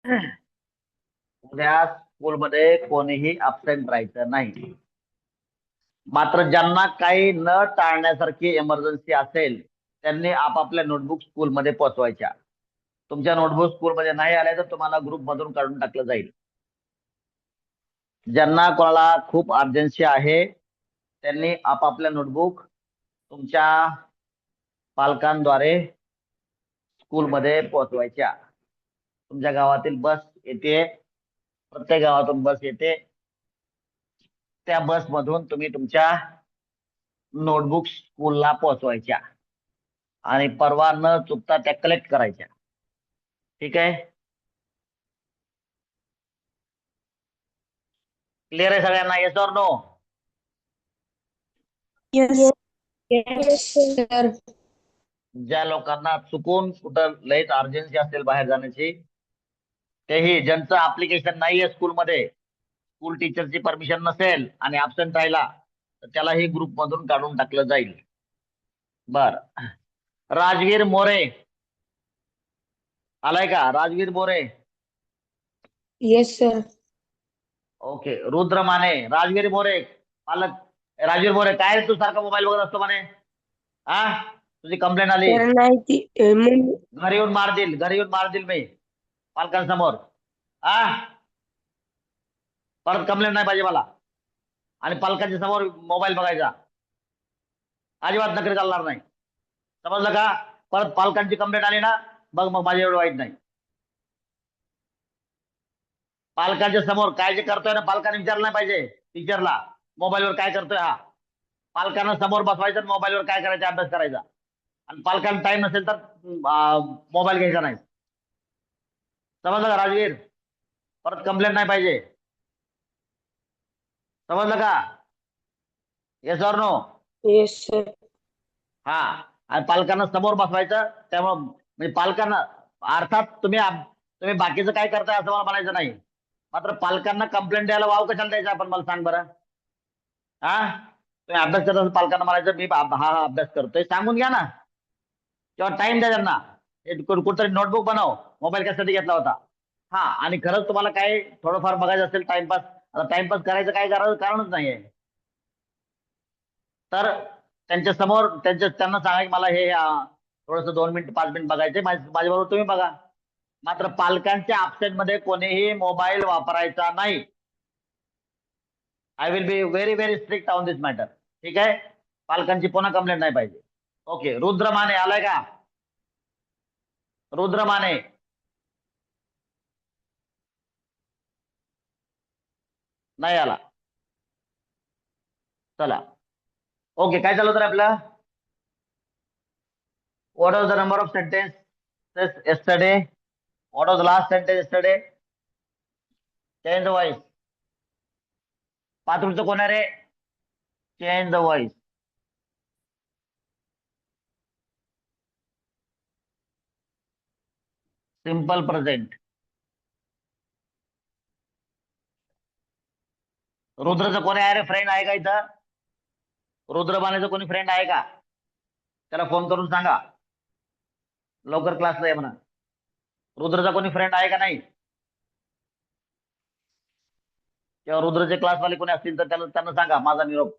उद्या स्कूलमध्ये कोणीही अब्सेंट राहायचं नाही. मात्र ज्यांना काही न टाळण्यासारखी इमर्जन्सी असेल त्यांनी आपापल्या नोटबुक स्कूलमध्ये पोहोचवायच्या. तुमच्या नोटबुक स्कूलमध्ये नाही आल्या तर तुम्हाला ग्रुप मधून काढून टाकलं जाईल. ज्यांना कोणाला खूप अर्जन्सी आहे त्यांनी आपापल्या नोटबुक तुमच्या पालकांद्वारे स्कूलमध्ये पोहोचवायच्या. तुमच्या गावातील बस येते, प्रत्येक गावातून बस येते, त्या बस मधून तुम्ही तुमच्या नोटबुक स्कूलला पोहोचवायच्या आणि परवा न चुकता त्या कलेक्ट करायच्या. ठीक आहे? क्लिअर आहे सगळ्यांना? Yes or no? Yes. Yes, sir. ज्या लोकांना चुकून कुठं लयच अर्जन्सी असेल बाहेर जाण्याची, तेही ज्यांचं अप्लिकेशन नाहीये स्कूलमध्ये, स्कूल टीचरची परमिशन नसेल आणि अब्सेंट राहिला तर त्यालाही ग्रुप मधून काढून टाकलं जाईल. बर. राजवीर मोरे आलाय का? Rajveer More. Yes, sir. Okay. Rudra Mane. Rajveer More पालक. राजवीर मोरे, काय रे तू सारखा मोबाईल बघत असतो म्हणे? हा, तुझी कंप्लेंट आली. Sir, नाही ती घरी येऊन मार देईल, घरी येऊन मार देईल मी पालकांसमोर. हा, परत कंप्लेंट नाही पाहिजे मला. आणि पालकांच्या समोर मोबाईल बघायचा अजिबात नकरी चालणार नाही. समजलं का? परत पालकांची कंप्लेंट आली ना, बघ मग माझ्या एवढं वाईट नाही. पालकांच्या समोर काय जे करतोय ना, पालकांनी विचारलं नाही पाहिजे टीचरला मोबाईलवर काय करतोय हा. पालकांना समोर बसवायचं, मोबाईलवर काय करायचं अभ्यास करायचा. आणि पालकांना टाइम नसेल तर मोबाईल घ्यायचा नाही. समजलं का राजवीर? परत कंप्लेंट नाही पाहिजे. समजलं का? Yes or no? Yes, sir. हा. आणि पालकांना समोर बसवायचं. त्यामुळे म्हणजे पालकांना, अर्थात तुम्ही बाकीचं काय करताय असं मला म्हणायचं नाही, मात्र पालकांना कंप्लेंट द्यायला वाव कशाला द्यायचा आपण, मला सांग बरं. हा, तुम्ही अभ्यास करत असाल पालकांना म्हणायचं मी हा अभ्यास करतोय सांगून घ्या ना, किंवा टाइम द्या त्यांना. कुठतरी नोटबुक बनव, मोबाईल कशासाठी घेतला होता. हा, आणि खरंच तुम्हाला काय थोडंफार बघायचं असेल टाइमपास, आता टाइमपास करायचं काय कारणच नाहीये, तर त्यांच्या समोर त्यांना सांगा की मला हे थोडस 2 मिनिट 5 मिनिट बघायचे, माझ्याबरोबर तुम्ही बघा. मात्र पालकांच्या absent मध्ये कोणीही मोबाईल वापरायचा नाही. I will be very very strict on this matter. ठीक आहे? पालकांची पुन्हा कंप्लेंट नाही पाहिजे. ओके. रुद्र माने आलाय का? रुद्र माने. नाही आला. चला. ओके. काय चालू तर आपलं? What was the number of sentences yesterday? What was the last sentence yesterday? Change the voice. पाचूरचं कोण आहे रे? Change the voice. Simple present. रुद्रचं कोणी आहे रे? फ्रेंड आहे का इथं? रुद्र मानेचं कोणी फ्रेंड आहे का? त्याला फोन करून सांगा लवकर क्लासला ये म्हणा. रुद्रचा कोणी फ्रेंड आहे का नाही? किंवा रुद्रचे क्लासवाले कोणी असतील तर त्यांना सांगा माझा निरोप,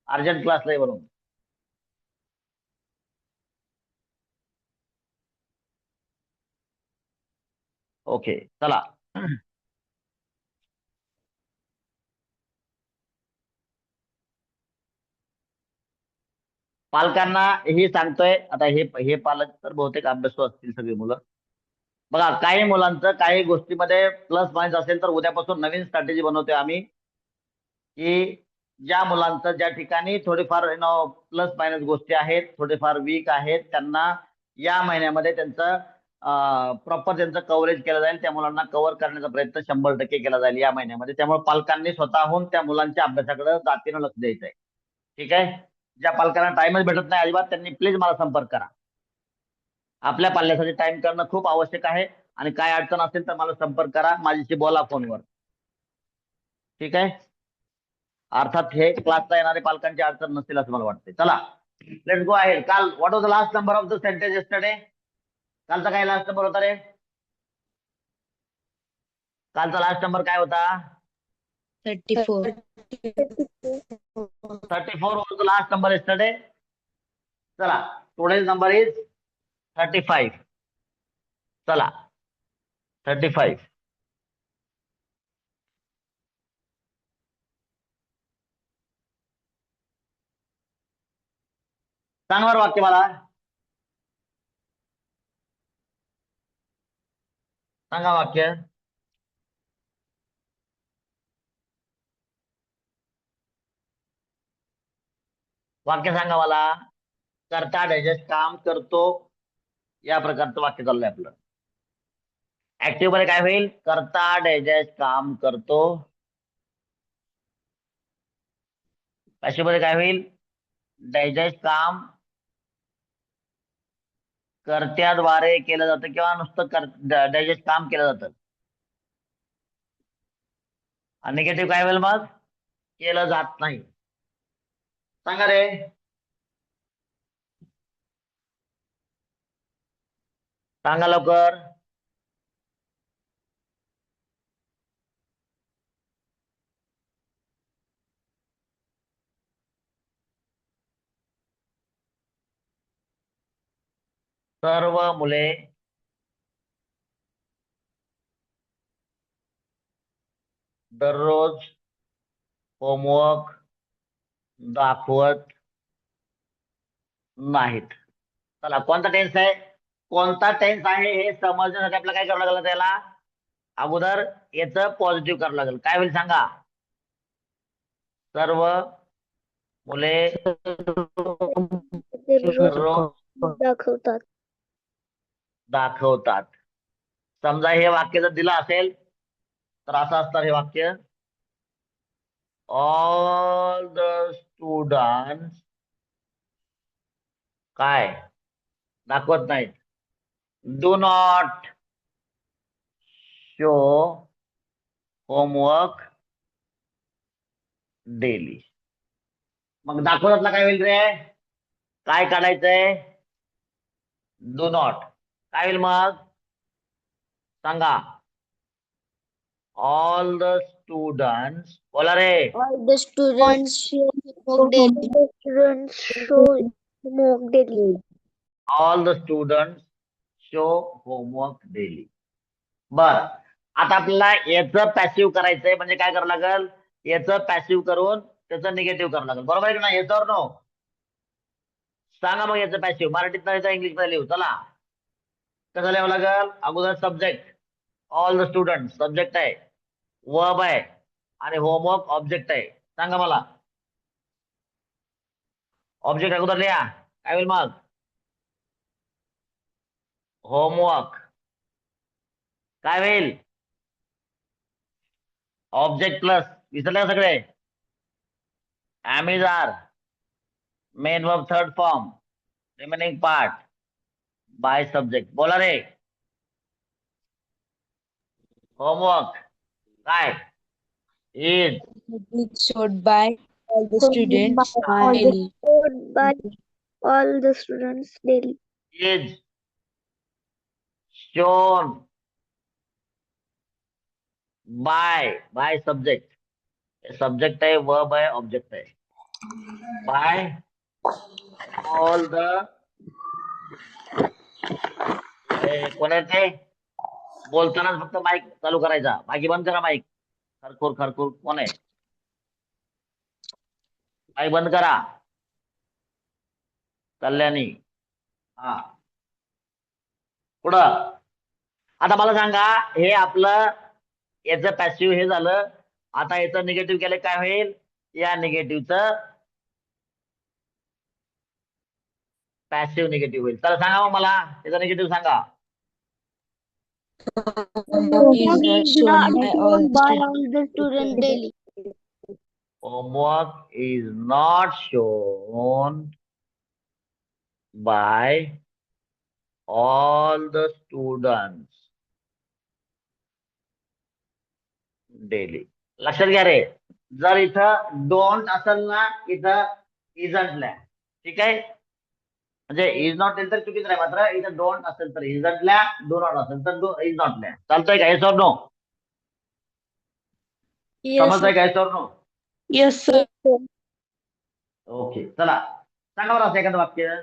अर्जंट क्लासला ये म्हणून. ओके. चला. पालकांना हे सांगतोय आता, हे हे पालक तर बहुतेक अभ्यासू असतील सगळी मुलं. बघा, काही मुलांचं काही गोष्टीमध्ये प्लस मायनस असेल तर उद्यापासून नवीन स्ट्रॅटेजी बनवतोय आम्ही, की ज्या मुलांचं ज्या ठिकाणी थोडेफार प्लस मायनस गोष्टी आहेत, थोडेफार वीक आहेत, त्यांना या महिन्यामध्ये त्यांचं प्रॉपर त्यांचं कव्हरेज केलं जाईल. त्या मुलांना कव्हर करण्याचा प्रयत्न 100% केला जाईल या महिन्यामध्ये. त्यामुळे पालकांनी स्वतःहून त्या मुलांच्या अभ्यासाकडे जातीनं लक्ष द्यायचंय. ठीक आहे? ज्या पालकांना टाइमच भेटत नाही अजिबात, त्यांनी प्लीज मला संपर्क करा. आपल्या पाल्यासाठी टाइम करणं खूप आवश्यक आहे. आणि काय अडचण असेल तर मला संपर्क करा, माझ्याशी बोला फोनवर. ठीक आहे? अर्थात हे क्लासला येणारे पालकांची अडचण नसतील असं मला वाटते. चला, लेट्स गो आहे. काल what was the last number of the sentence yesterday? कालचा काय लास्ट नंबर होता रे? कालचा लास्ट नंबर काय होता? 34. 34 was the last number yesterday. चला, today's number is 35. चला, 35. सांगा बरं वाक्य मला. सांगा वाक्य. वाक्य सांगा मला. करता डायजेस्ट काम करतो, या प्रकारचं वाक्य चाललंय आपलं. ऍक्टिव्ह मध्ये काय होईल? करता डायजेस्ट काम करतो. पॅसिव्ह मध्ये काय होईल? डायजेस्ट काम कर्त्याद्वारे केलं जातं किंवा नुसतं डायजेस्ट काम केलं जातं. आणि निगेटिव्ह काय होईल मग? केलं जात नाही. सांगा रे. सांगा लवकर. सर्व मुले दररोज होमवर्क दाखवत नाहीत. चला, कोणता टेन्स आहे? कोणता टेन्स आहे हे समजण्यासाठी आपल्याला काय करावं लागलं? त्याला अगोदर याचं पॉझिटिव्ह करावं लागेल. काय होईल सांगा? सर्व मुले दाखवतात. दाखवतात. समजा हे वाक्य जर दिलं असेल तर असं असतं हे वाक्य. ऑल द स्टुडंट्स काय दाखवत नाहीत. Do not show homework daily. मग दाखवतातला काय होईल रे? काय काढायचंय? Do not. काय होईल मग? सांगा. All the students. बोला रे. All the students show homework daily. All the students show homework daily. बर, आता आपल्याला याचं पॅसिव्ह करायचंय, म्हणजे काय करावं लागेल? याचं पॅसिव्ह करून त्याचं निगेटिव्ह करावं लागेल. बरोबर आहे की नाही? याच्यावर नो सांगा मग. याचं पॅसिव्ह मराठीत नाही, इंग्लिश मध्ये लिहू. चला, कसं लिहावं लागेल? अगोदर subject. All the student subject आहे, वर्ब आहे, आणि होमवर्क ऑब्जेक्ट आहे. सांगा मला. ऑब्जेक्ट अगोदर लिहा. काय होईल मग? होमवर्क. काय होईल? ऑब्जेक्ट प्लस विसरले का सगळे? Are main verb third form remaining part by subject. बोला रे. होमवर्क काय? Is Showed by all the students daily. by all the students daily. Is shown by subject. Subject आहे, वर्ब आहे, ऑब्जेक्ट आहे. By all the. कोण आहे ते? बोलतानाच फक्त माईक चालू करायचा, बाकी बंद करा माईक. खरखोर खरखोर कोण आहे? माईक बंद करा. कल्याणी. हा, पुढं. आता मला सांगा, हे आपलं याचं पॅसिव्ह हे झालं. आता याचं निगेटिव्ह केलं काय होईल? या निगेटिव्हचं पॅसिव्ह निगेटिव्ह होईल. तर सांगा मग मला याचा निगेटिव्ह सांगा. Is not shown by all the students daily. Homework is not shown by all the students daily. लक्षात घ्या रे. जर इथं डोंट असेल ना, इथं इजंट ल्या. ठीक आहे, म्हणजे इज नॉट तर चुकीचं आहे. मात्र इथं डोंट असेल तर इजंट ल्या, डू नॉट असेल तर इज नॉट ल्या. चालतंय का? Yes or no? समजताय काय sir no? Yes, sir. Okay, चला सांगा बरं असं एखादं वाक्य.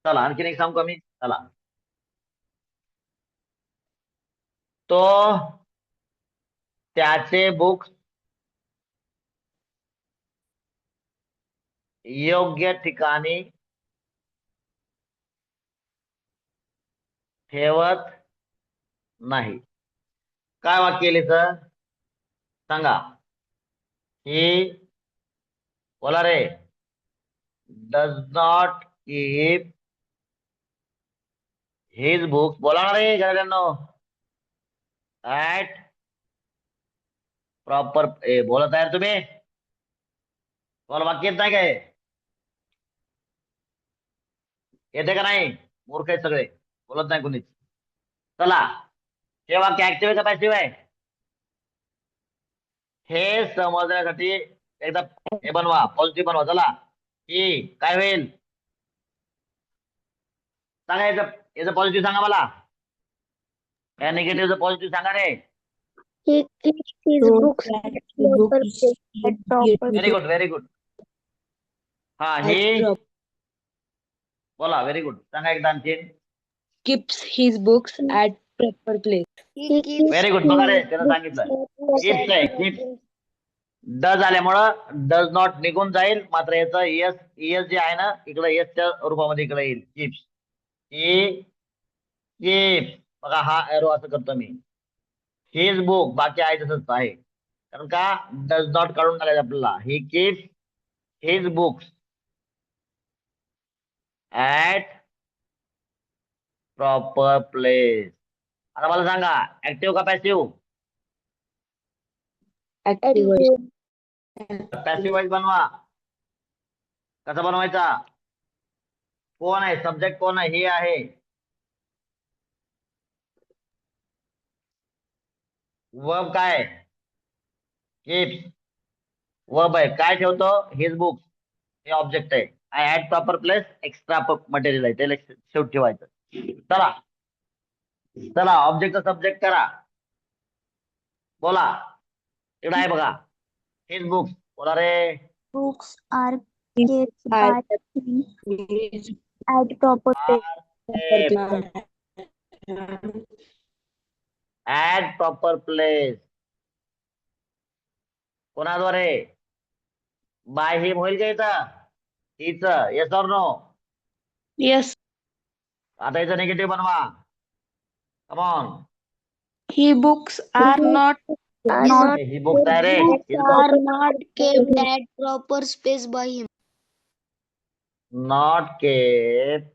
चला आणखीन एक सांगू का मी? चला. तो त्याचे बुक्स योग्य ठिकाणी ठेवत नाही. काय वाक्य लिहितं सांगा. ही बोला रे. Does not keep his books. बोला ना रे घराण्यांनो. At proper. बोलत आहे तुम्ही? बोला, वाक्य येत नाही काय? येते का नाही? मूर्ख आहेत सगळे, बोलत नाही कोणीच. चला, हे वाक्य ऍक्टिव्ह आहे का पॅसिव्ह आहे? हे समजण्यासाठी एकदा हे बनवा, पॉझिटिव्ह बनवा. चला, की काय होईल सांगा. याचं याचं पॉझिटिव्ह सांगा मला. या निगेटिव्हचं पॉझिटिव्ह सांगा रे. He keeps his So books that at the book proper is place at proper very good, very good. हा, at ही prop- बोला, व्हेरी गुड. सांगा एकदा आणखीन. keeps his books at proper place. He keeps very good. बघा रे, his त्यानं books सांगितलं. at keeps आहे, proper keeps. place. Does आल्यामुळं डज नॉट निघून जाईल, मात्र याचं यस यस जे आहे ना इकडे यसच्या रूपामध्ये इकडे येईल. कीप्स. He keeps. बघा हा एरो असं करतो मी. हिज बुक बाकी आहे तसंच आहे, कारण का डज नॉट काढून टाकायचं आपल्याला. He keeps his books at proper place. आता मला सांगा, ऍक्टिव्ह का passive? Active voice. Passive wise बनवा. कसा बनवायचा? कोण आहे सब्जेक्ट? कोण आहे? हे आहे. वर्ब काय? कीप्स. वर्ब आहे. काय ठेवतो? His books. हे ऑब्जेक्ट आहे. I at proper place extra material आहे, त्याला शेवट ठेवायचं. चला चला, ऑब्जेक्टचा सब्जेक्ट करा. बोला, इकडे आहे बघा. His books. बोला रे. Books are His kept by at him his at proper place. proper place. At proper place कोणाद्वारे? बाय हिम होईल का इथं? हिच. Yes or no? Yes, Yes, आता याचं निगेटिव्ह बनवा. Come on. he books are not not he books आहे रे. books his are books not kept at proper space by him. Not kept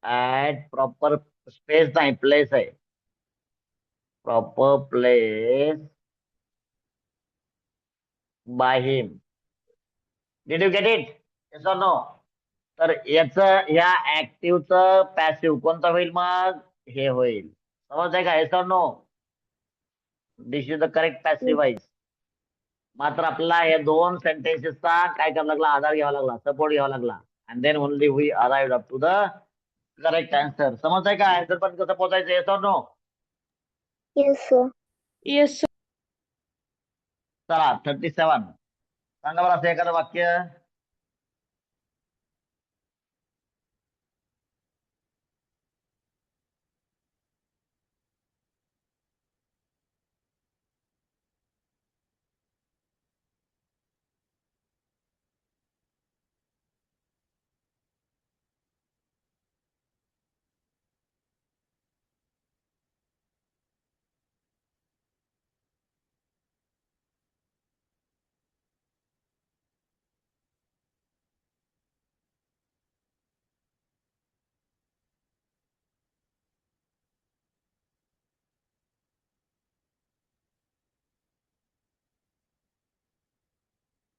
at proper space नाही, प्लेस आहे. Proper place by him. Did you get it? Yes or no? तर याचं ह्या ऍक्टिव्हचं passive कोणतं होईल मग? हे होईल. समजतंय का? Yes or no? This is the correct passive voice. मात्र आपल्याला या दोन सेंटेन्सेसचा काय करावा लागला? आधार घ्यावा लागला, सपोर्ट घ्यावा लागला. And then only we arrived up to the correct answer. समजतंय का? आन्सर पण कसं पोहोचायचं? Yes or no? Yes, sir. yes, sir. चला, 37 सांगा बरं असं एखादं वाक्य.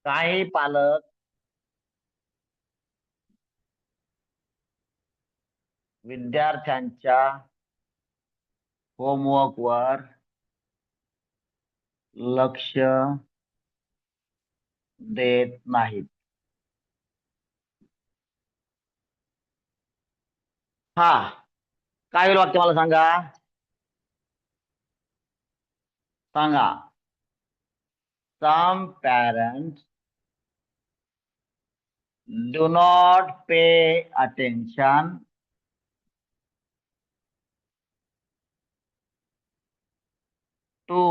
काही पालक विद्यार्थ्यांच्या होमवर्कवर लक्ष देत नाहीत. हा, काय होईल वाक्य मला सांगा. सांगा. Some parents do not pay attention to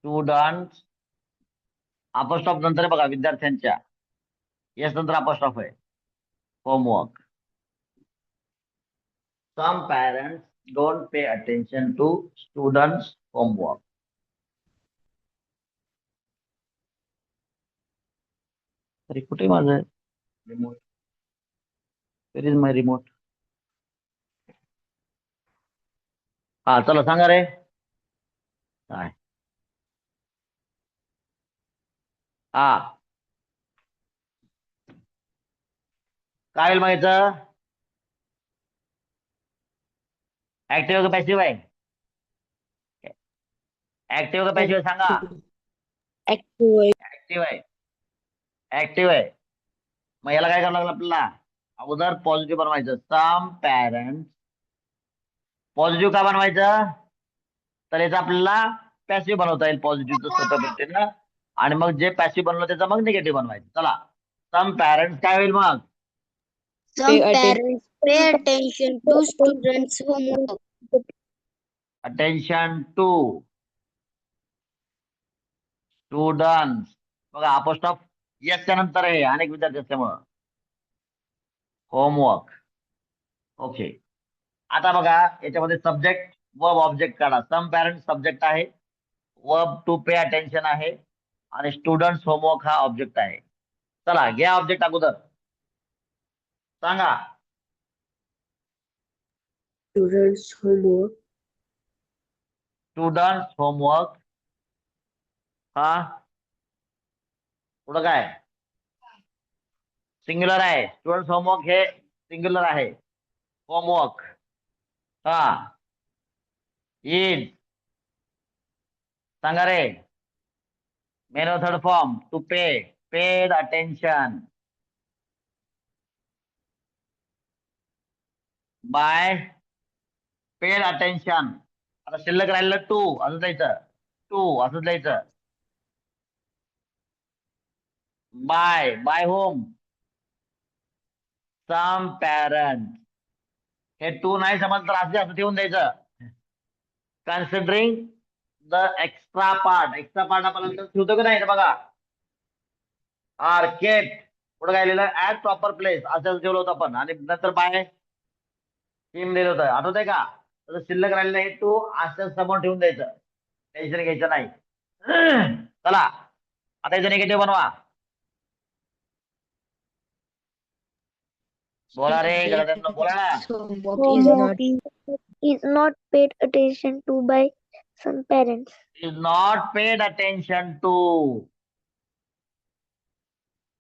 students. अपॉस्ट्रॉफ नंतर आहे बघा विद्यार्थ्यांच्या. येस नंतर अपॉस्ट्रॉफ आहे. Homework. Some parents don't pay attention to students' homework. तरी कुठे माझं remote? Where is my remote? हा चला सांगा रे. काय? हा, काय होईल मग याचं? ऍक्टिव्ह का पॅसिव्ह आहे? ऍक्टिव्ह का पॅसिव्ह सांगा. Active. ऍक्टिव्ह आहे. ऍक्टिव्ह आहे. मग याला काय करावं लागलं आपल्याला? अगोदर पॉझिटिव्ह बनवायचं. सम पॅरेंट. पॉझिटिव्ह का बनवायचं? तर याचं आपल्याला पॅसिव्ह बनवता येईल पॉझिटिव्हचं सोप्या पद्धतीनं. आणि मग जे पॅसिव्ह बनवलं त्याचं मग निगेटिव्ह बनवायचं. चला, सम पॅरेंट्स काय होईल मग? Some Pay parents pay attention to students' homework. Attention to students. बघा अपॉस्ट्रॉफ येसच्या नंतर आहे अनेक विद्यार्थी असल्यामुळं. होमवर्क. ओके. आता बघा याच्यामध्ये सब्जेक्ट वर्ब ऑब्जेक्ट काढा. सम पॅरेंट सब्जेक्ट आहे, वर्ब टू पे अटेन्शन आहे आणि स्टुडंट्स होमवर्क हा ऑब्जेक्ट आहे. चला घ्या ऑब्जेक्ट अगोदर. सांगा. Students' homework. Students' homework. हा पुढं काय? सिंग्युलर आहे. स्टुडंट्स होमवर्क हे सिंग्युलर आहे. होमवर्क. हा, इज. सांगा रे. Main third form to pay. Paid attention by paid attention. आता शिल्लक राहिलं टू असं द्यायचं. टू असं द्यायचं. By by home. Some parent. हे टू नाही समजलं तर असं ठेवून द्यायचं. Considering the extra part. Extra part आपण ठेवतो की नाही बघा. Are kept. पुढे काय लिहिलं? ऍट प्रॉपर प्लेस असं ठेवलं होतं आपण. आणि नंतर बाय टीम दिलं होतं. आठवत आहे का? तर शिल्लक राहिलेलं हे टू असं समोर ठेवून द्यायचं. टेन्शन घ्यायचं नाही. चला आता याचं निगेटिव्ह बनवा. बोला रे गणितांना बोला. Homework is not paid attention to by some parents. Is not paid attention to.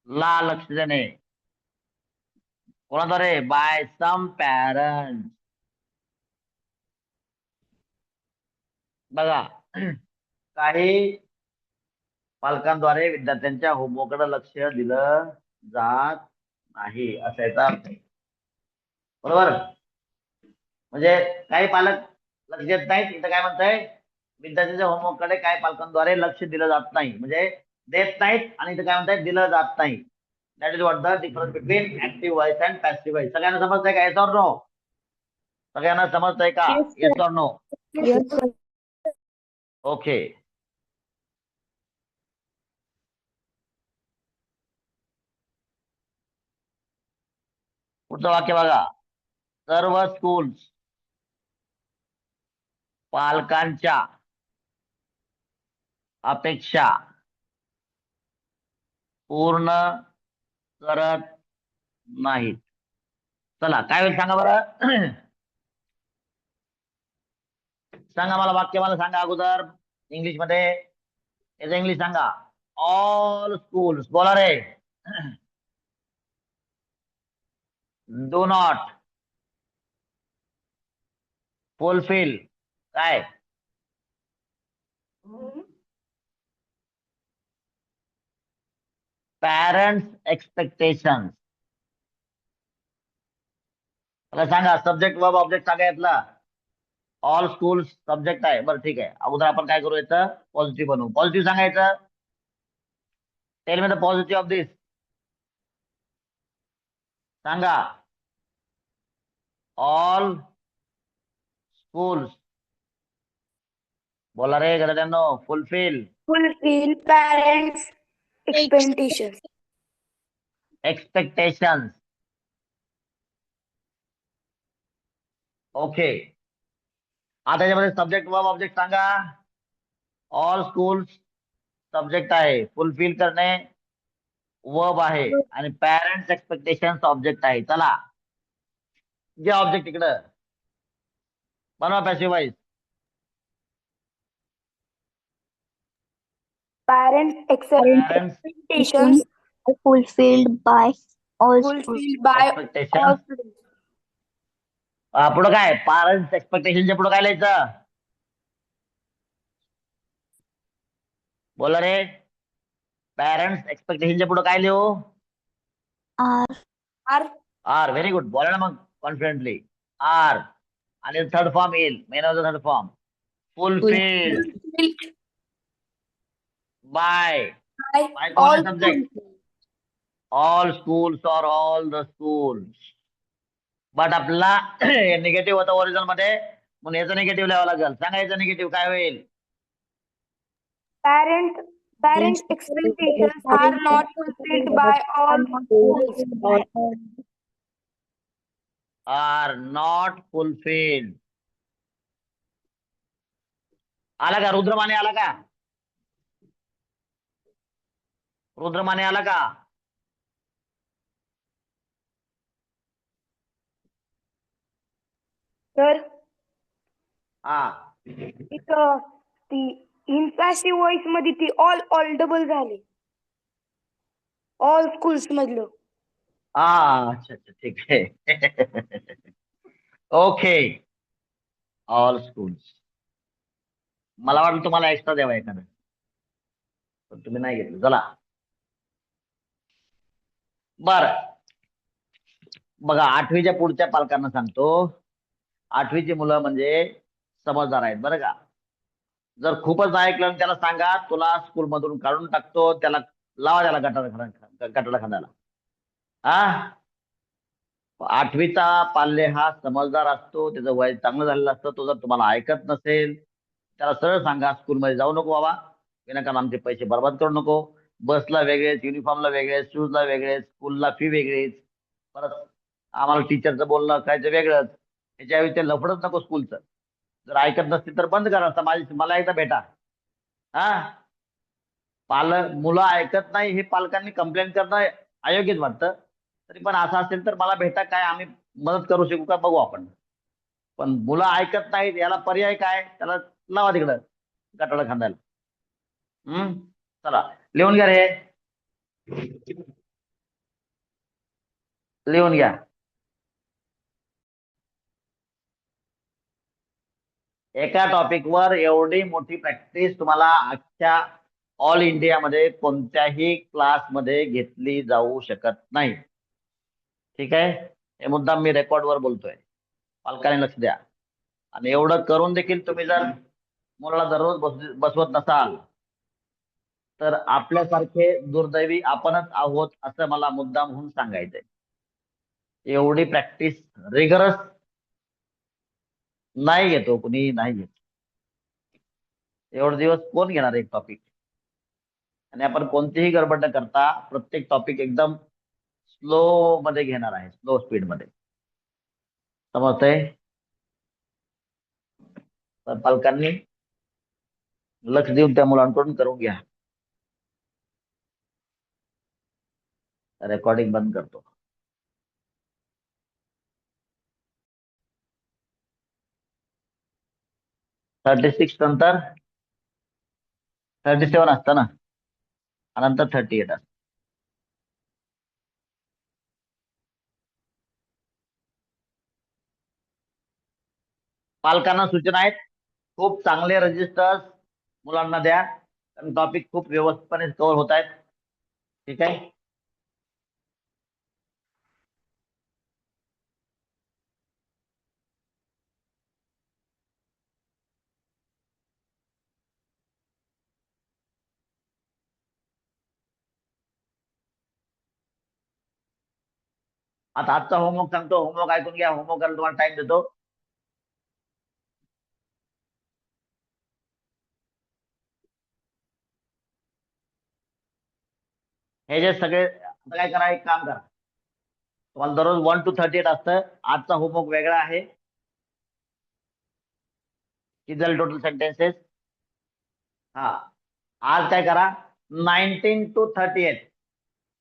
ला लक्ष देणे. कोणाचा रे? बाय सम पॅरेंट. बघा काही पालकांद्वारे विद्यार्थ्यांच्या होमवर्ककडे लक्ष दिलं जात नाही असा याचा अर्थ आहे. बरोबर. म्हणजे काही पालक लक्ष देत नाहीत. इथं काय म्हणताय? विद्यार्थ्यांच्या होमवर्ककडे काही पालकांद्वारे लक्ष दिलं जात नाही. म्हणजे देत नाहीत आणि इथं काय म्हणताय? दिलं जात नाही. That is what the difference between active voice and passive voice. सगळ्यांना समजतंय का? Yes or no? सगळ्यांना समजतंय का? Yes, sir. Yes or no? Yes, sir. Okay. पुढचं वाक्य बघा. सर्व स्कूल्स पालकांच्या अपेक्षा पूर्ण करत नाहीत. चला काय होईल सांगा बरं. सांगा मला वाक्य मला सांगा अगोदर इंग्लिश मध्ये. याचं इंग्लिश सांगा. All schools. बोला रे. डू नॉट फुलफिल काय? Parents expectation. मला सांगा सब्जेक्ट वर्ब ऑब्जेक्ट सांगा यातला. ऑल स्कूल सब्जेक्ट आहे. बरं ठीक आहे, अगोदर आपण काय करू, याचं पॉझिटिव्ह बनवू. पॉझिटिव्ह सांगायचं. Tell me the positive of this. सांगा. All schools. बोला रे गरजांनो. Fulfil fulfill parents' expectations. Expectations. Okay. आता याच्यामध्ये सब्जेक्ट वर्ब ऑब्जेक्ट सांगा. ऑल स्कूल्स सब्जेक्ट आहे, फुलफिल करणे वर्ब आहे, आणि पॅरेंट्स एक्सपेक्टेशन्स ऑब्जेक्ट आहे. चला जे ऑब्जेक्ट इकडं बनवा passive wise. Parents' parents expectations are fulfilled by all schools. fulfilled by all expectations. students. पुढं काय, पॅरेंट्स एक्सपेक्टेशनच्या पुढं काय लिहायचं. बोला रे. पॅरेंट्स एक्सपेक्टेशनच्या पुढं काय लिहू. Are Are are. Very good. बोला ना मग कॉन्फिडेंटली. आर. आणि थर्ड फॉर्म येईल, main of the third form. Fulfilled fulfilled by. by by कोण all आहे सब्जेक्ट. students. ऑल स्कूल्स और ऑल द स्कूल्स. बट आपला निगेटिव्ह होतं ओरिजिनल मध्ये, म्हणून याचं निगेटिव्ह लिहावं लागेल. सांगा याचं निगेटिव्ह काय होईल. Parents' expectations are not fulfilled by all schools. Are not fulfilled. आला का रुद्रमाने, आला का रुद्रमाने, आला का. तर हा. इथं ती इन पॅसिव्ह व्हॉइस मध्ये ती ऑल डबल झाली. ऑल स्कूल्स मधलं. अच्छा अच्छा ठीक आहे. ओके. All schools. मला वाटलं तुम्हाला एक्स्ट्रा द्यावा एखादं, पण तुम्ही नाही घेतलं. चला बर. बघा, आठवीच्या पुढच्या पालकांना सांगतो. आठवीची मुलं म्हणजे समजदार आहेत बरं का. जर खूपच ऐकलं त्याला सांगा तुला स्कूल मधून काढून टाकतो, त्याला लावा, त्याला गटाला खांदायला. हा. आठवीचा पाल्य हा समजदार असतो, त्याचं वय चांगलं झालेलं असतं. तो जर तुम्हाला ऐकत नसेल, त्याला सरळ सांगा स्कूलमध्ये जाऊ नको बाबा, विनाकारण आमचे पैसे बर्बाद करू नको. बसला वेगळेच, युनिफॉर्मला वेगळेच, शूजला वेगळेच, स्कूलला फी वेगळीच, परत आम्हाला टीचरचं बोलणं काय ते वेगळंच. त्याच्यावेळी ते लफडच नको स्कूलचं. जर ऐकत नसतील तर बंद करा. मला एकदा भेटा. हा. मुलं ऐकत नाही हे पालकांनी कंप्लेंट करणं अयोग्यच वाटतं. तरी पण असं असेल तर मला भेटा, काय आम्ही मदत करू शकू का बघू आपण. पण मुलं ऐकत नाहीत, याला पर्याय काय, त्याला लावा तिकडं गटाला खांदायला. चला लिहून घ्या रे, लिहून घ्या. एका टॉपिकवर एवढी मोठी प्रॅक्टिस तुम्हाला अख्ख्या ऑल इंडियामध्ये कोणत्याही क्लासमध्ये घेतली जाऊ शकत नाही. ठीक आहे. हे मुद्दाम मी रेकॉर्डवर बोलतोय, पालकांनी लक्ष द्या. आणि एवढं करून देखील तुम्ही जर मुलाला दररोज बसवत नसाल तर आपल्यासारखे दुर्दैवी आपणच आहोत, असं मला मुद्दाम म्हणून सांगायचंय. एवढी प्रॅक्टिस रिगरस नाही घेतो कुणी, नाही घेत. एवढे दिवस कोण घेणार एक टॉपिक. आणि आपण कोणतीही गडबड न करता प्रत्येक टॉपिक एकदम स्लो मध्ये घेणार आहे, स्लो स्पीड मध्ये. समजतंय. तर पालकांनी लक्ष देऊन त्या मुलांकडून करून घ्या. रेकॉर्डिंग बंद करतो. थर्टी सिक्स नंतर 37 असतं ना, नंतर 38 असतं. पालकांना सूचना आहेत, खूप चांगले रजिस्टर्स मुलांना द्या, कारण टॉपिक खूप व्यवस्थितपणे कव्हर होत आहेत. ठीक आहे. आता आजचा होमवर्क सांगतो, होमवर्क ऐकून घ्या. होमवर्क करायला तुम्हाला टाइम देतो. हे जे सगळे आता काय करा, एक काम करा. तुम्हाला दररोज 1 to 38 असतं. आजचा होमवर्क वेगळा आहे. किती झाले टोटल सेंटेन्सेस? हा, आज काय करा, 19 to 38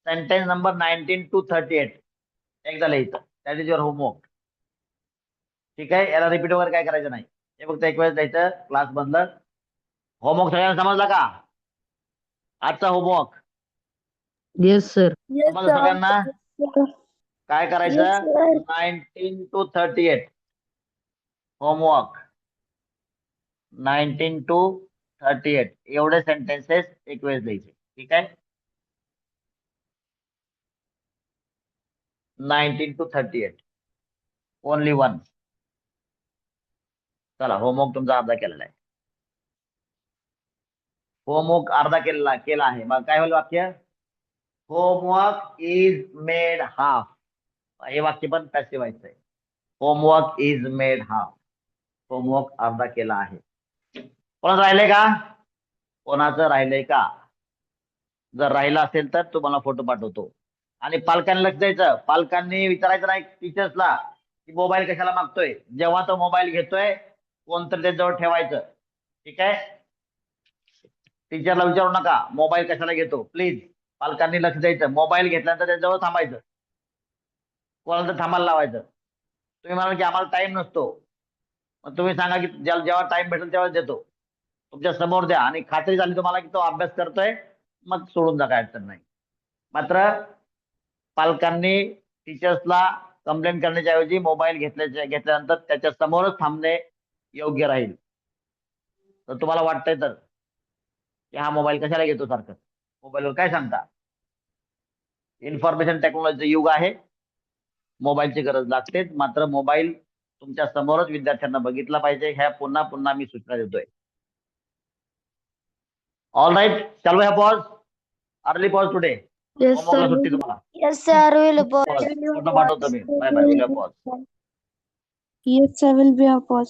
सेंटेन्स नंबर 19 to 38 एकदा लिहायचं. That is your homework. ठीक आहे, याला रिपीट वगैरे काय करायचं नाही. हे फक्त एक वेळेस द्यायचं क्लास मधलं. होमवर्क सगळ्यांना समजला का? आजचा होमवर्क Yes, sir. Yes, समजलं sir. सगळ्यांना? Yes, काय sir. करायचं? 19 to 38 होमवर्क. 19 to 38 एवढे सेंटेन्सेस एक वेळेस द्यायचे. ठीक आहे, 19 to 38 ओनली वन. चला, होमवर्क तुमचा अर्धा केलेला आहे. होमवर्क अर्धा केला आहे. मग काय होईल वाक्य? Homework is made half. हे वाक्य पण पॅसिव्ह व्हायचं आहे. Homework is made half. Homework अर्धा केला आहे. कोणाचं राहिलंय का? कोणाचं राहिलंय का? जर राहिला असेल तर तुम्हाला फोटो पाठवतो. आणि पालकांनी लक्ष द्यायचं. पालकांनी विचारायचं नाही टीचर्सला की मोबाईल कशाला मागतोय. जेव्हा तो मोबाईल घेतोय कोणतरी त्याच्याजवळ ठेवायचं. ठीक आहे, टीचरला विचारू नका मोबाईल कशाला घेतो. प्लीज पालकांनी लक्ष द्यायचं. मोबाईल घेतल्यानंतर त्याच्याजवळ थांबायचं. कोणाला तर थांबायला लावायचं. तुम्ही म्हणाल की आम्हाला टाइम नसतो, मग तुम्ही सांगा की जेव्हा टाइम भेटेल तेव्हा देतो. तुमच्या समोर द्या आणि खात्री झाली तुम्हाला की तो अभ्यास करतोय, मग सोडून जा, काय अडचण नाही. मात्र पालकांनी टीचर्सला कंप्लेंट करण्याच्या ऐवजी मोबाईल घेतल्यानंतर त्याच्या समोरच थांबणे योग्य राहील. तर तुम्हाला वाटतंय तर की हा मोबाईल कशाला घेतो सारखं, मोबाईलवर काय सांगता? इन्फॉर्मेशन टेक्नॉलॉजीचं युग आहे. मोबाईलची गरज लागतेच. मात्र मोबाईल तुमच्या समोरच विद्यार्थ्यांना बघितला पाहिजे. ह्या पुन्हा पुन्हा मी सूचना देतोय. ऑल राईट, चालू आहे pause. Early pause today. Yes, होमवर्कला sir. सुट्टी तुम्हाला. Yes, sir. Will फोटो पाठवतो मी. Bye bye. Will pause. Yes, sir. Will be a pause.